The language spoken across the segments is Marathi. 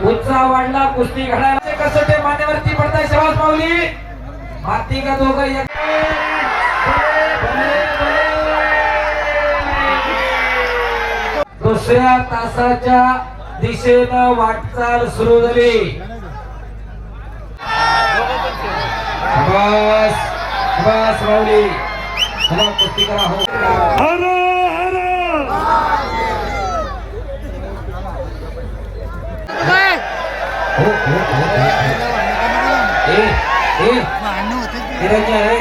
उत्साह वाढला, कुस्ती घडायला कसोटे मान्यवरती पडताय. शबास माऊली. माती का दोघं एक. दुसऱ्या तासाच्या दिशेनं वाटचाल सुरू झाली. शबास शबास माऊली. चला कुस्ती करा. हो तिरंगा है.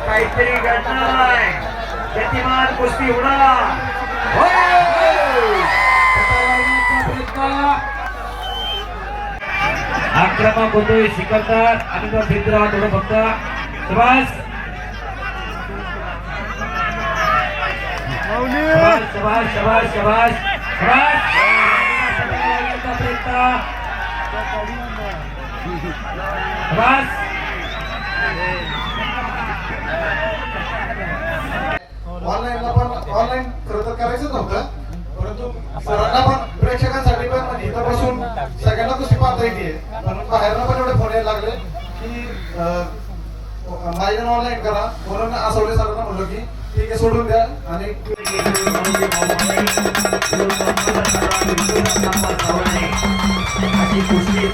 काहीतरी घडणार. गतिमान कुस्ती होणार. आक्रमक होतोय सिकंदर आणि तो भिंद्रा थोडं फक्त. शबास शबास शबास शबास शबास. शबास. ऑनलाईनला पण ऑनलाईन खरं तर करायचं नव्हतं, परंतु सरांना पण प्रेक्षकांसाठी पण म्हणजे इथं बसून सगळ्यांना कुस्ती पाहता येते. पण बाहेरनं पण एवढे फोन यायला लागले की मैदान ऑनलाईन करा. म्हणून आसवडे सरांना म्हणलो की ठीक आहे सोडून द्या. आणि अशी कुस्ती